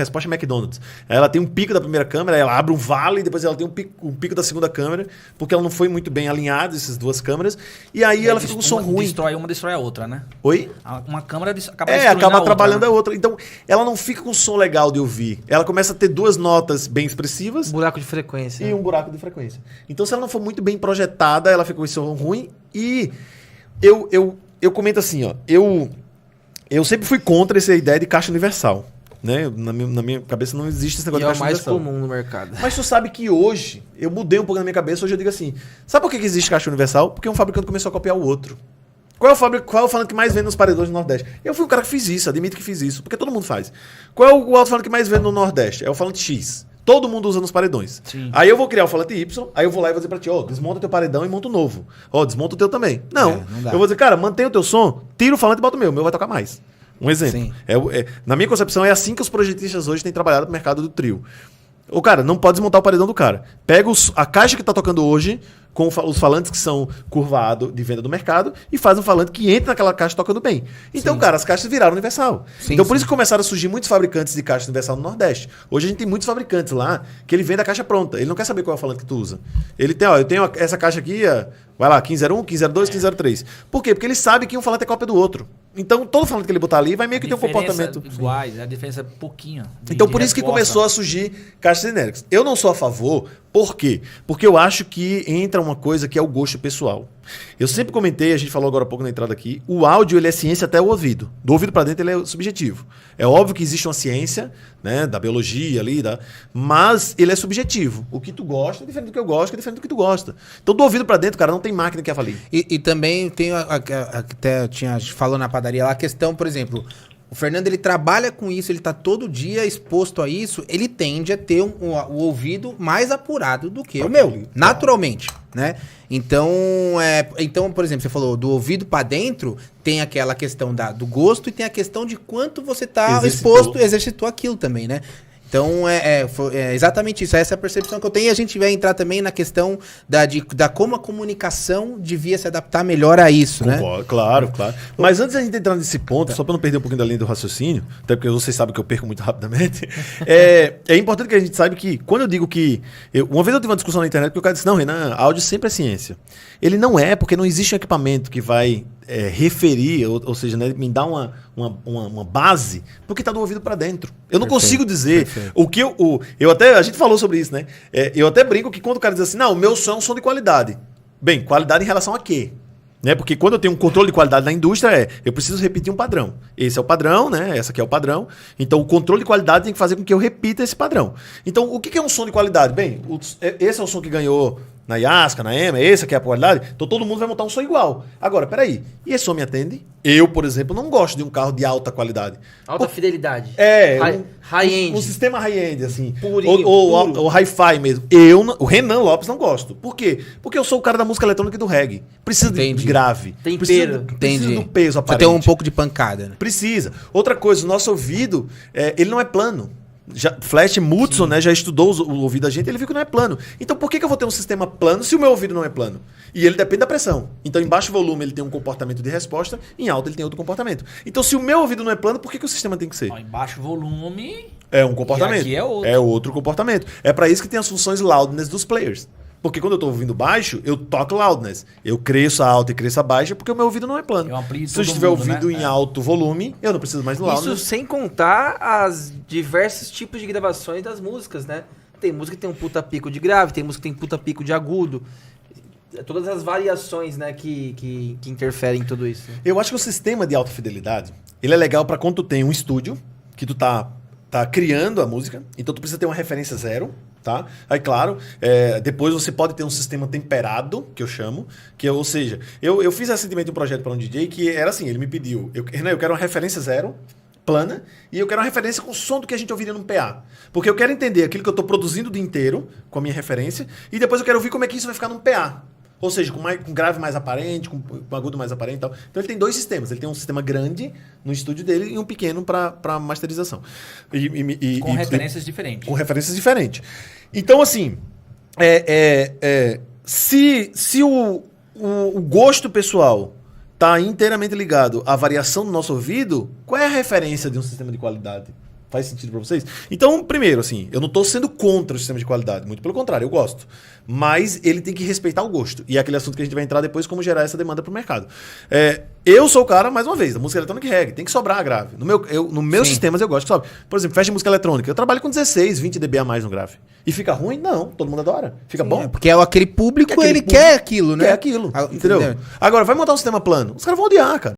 resposta é McDonald's. Ela tem um pico da primeira câmera, ela abre um vale, e depois ela tem um pico da segunda câmera, porque ela não foi muito bem alinhada, essas duas câmeras, e aí ela fica com som ruim. Uma destrói a outra, né? Oi? Uma câmera acaba atrapalhando a outra. Então, ela não fica com som legal de ouvir. Ela começa a ter duas notas bem expressivas. Buraco de frequência. E um buraco de frequência. Então, se ela não for muito bem projetada, ela fica com esse som ruim. E eu comento assim, ó. Eu sempre fui contra essa ideia de caixa universal. Né? Na minha cabeça não existe esse negócio de caixa universal. É o mais comum no mercado. Mas tu sabe que hoje, eu mudei um pouco na minha cabeça, hoje eu digo assim, sabe por que existe caixa universal? Porque um fabricante começou a copiar o outro. Qual é o falante que mais vende nos paredões do Nordeste? Eu fui um cara que fiz isso, admito que fiz isso, porque todo mundo faz. Qual é o alto-falante que mais vende no Nordeste? É o falante X. Todo mundo usa nos paredões. Sim. Aí eu vou criar o falante Y, aí eu vou lá e vou dizer pra ti, desmonta teu paredão e monta um novo. Desmonta o teu também. Não dá. Eu vou dizer, cara, mantém o teu som, tira o falante e bota o meu vai tocar mais. Um exemplo. Na minha concepção, é assim que os projetistas hoje têm trabalhado no mercado do trio. O cara não pode desmontar o paredão do cara. Pega a caixa que tá tocando hoje, com os falantes que são curvados de venda do mercado, e faz um falante que entra naquela caixa tocando bem. Então, cara, as caixas viraram universal. Então, por isso que começaram a surgir muitos fabricantes de caixa universal no Nordeste. Hoje a gente tem muitos fabricantes lá que ele vende a caixa pronta. Ele não quer saber qual é o falante que tu usa. Ele tem, eu tenho essa caixa aqui, vai lá, 1501, 1502, 1503. Por quê? Porque ele sabe que um falante é cópia do outro. Então, todo falante que ele botar ali vai meio que ter um comportamento iguais, a diferença é pouquinho. Então, por isso que começou a surgir caixas genéricas. Eu não sou a favor, por quê? Porque eu acho que entra uma coisa que é o gosto pessoal. Eu sempre comentei, a gente falou agora há pouco na entrada aqui, o áudio ele é ciência até o ouvido. Do ouvido para dentro ele é subjetivo. É óbvio que existe uma ciência, né, da biologia ali, mas ele é subjetivo. O que tu gosta é diferente do que eu gosto, que é diferente do que tu gosta. Então, do ouvido para dentro, cara, não tem máquina que avalie. E também tem, até a gente falou na padaria lá, a questão, por exemplo, o Fernando ele trabalha com isso, ele tá todo dia exposto a isso, ele tende a ter o ouvido mais apurado do que o meu, naturalmente, né? Então, por exemplo, você falou do ouvido para dentro, tem aquela questão do gosto e tem a questão de quanto você tá exercitou aquilo também, né? Então, é exatamente isso. Essa é a percepção que eu tenho. E a gente vai entrar também na questão da como a comunicação devia se adaptar melhor a isso, né? Claro. Mas antes de a gente entrar nesse ponto, só para não perder um pouquinho da linha do raciocínio, até porque vocês sabem que eu perco muito rapidamente, é importante que a gente saiba que, quando eu digo que... uma vez eu tive uma discussão na internet que o cara disse, não, Renan, áudio sempre é ciência. Ele não é, porque não existe um equipamento que vai referir, ou seja, né, me dar uma base, porque está do ouvido para dentro. Eu não consigo dizer o que a gente falou sobre isso, né? Eu até brinco que quando o cara diz assim, não, o meu som é um som de qualidade. Bem, qualidade em relação a quê? Né? Porque quando eu tenho um controle de qualidade na indústria, eu preciso repetir um padrão. Esse é o padrão, né? Essa aqui é o padrão. Então, o controle de qualidade tem que fazer com que eu repita esse padrão. Então, o que é um som de qualidade? Bem, esse é o som que ganhou na Yasca, na EMA, esse aqui é a qualidade. Então, todo mundo vai montar um som igual. Agora, peraí. E esse som me atende? Eu, por exemplo, não gosto de um carro de alta qualidade. Alta fidelidade. High-end. Um sistema high-end, assim. Purinho, ou hi-fi mesmo. O Renan Lopes não gosto. Por quê? Porque eu sou o cara da música eletrônica e do reggae. Precisa de grave. Tempero. Precisa do peso aparente. Você tem um pouco de pancada, né? Precisa. Outra coisa, o nosso ouvido, ele não é plano. Flash Mutson, né, já estudou o ouvido da gente, ele viu que não é plano. Então por que eu vou ter um sistema plano se o meu ouvido não é plano? E ele depende da pressão. Então em baixo volume ele tem um comportamento de resposta, em alto ele tem outro comportamento. Então se o meu ouvido não é plano, por que o sistema tem que ser? Em baixo volume... é um comportamento. E aqui é outro. É outro comportamento. É para isso que tem as funções loudness dos players. Porque quando eu tô ouvindo baixo, eu toco loudness. Eu cresço a alta e cresço a baixa, porque o meu ouvido não é plano. Se eu estiver ouvindo em alto volume, eu não preciso mais do loudness. Isso sem contar as diversos tipos de gravações das músicas, né? Tem música que tem um puta pico de grave, tem música que tem puta pico de agudo. Todas as variações, né, que interferem em tudo isso. Eu acho que o sistema de alta fidelidade, ele é legal para quando tu tem um estúdio, que tu tá criando a música, então tu precisa ter uma referência zero, tá? Aí, claro, depois você pode ter um sistema temperado, que eu chamo, ou seja, eu fiz recentemente um projeto para um DJ que era assim, ele me pediu, Renan, eu quero uma referência zero, plana, e eu quero uma referência com o som do que a gente ouviria num PA. Porque eu quero entender aquilo que eu estou produzindo o dia inteiro, com a minha referência, e depois eu quero ouvir como é que isso vai ficar num PA. Ou seja, com grave mais aparente, com agudo mais aparente e tal. Então ele tem dois sistemas. Ele tem um sistema grande no estúdio dele e um pequeno para masterização. Com referências diferentes. Com referências diferentes. Então, assim, se o gosto pessoal está inteiramente ligado à variação do nosso ouvido, qual é a referência de um sistema de qualidade? Faz sentido pra vocês? Então, primeiro, assim, eu não tô sendo contra o sistema de qualidade. Muito pelo contrário, eu gosto. Mas ele tem que respeitar o gosto. E é aquele assunto que a gente vai entrar depois, como gerar essa demanda pro mercado. Eu sou o cara, mais uma vez, da música eletrônica e reggae. Tem que sobrar a grave. No meus sistemas eu gosto que sobe. Por exemplo, festa de música eletrônica. Eu trabalho com 16, 20 dB a mais no grave. E fica ruim? Não. Todo mundo adora. Fica bom. Porque aquele público, ele quer aquilo, né? Quer aquilo. Entendeu? Agora, vai montar um sistema plano. Os caras vão odiar, cara.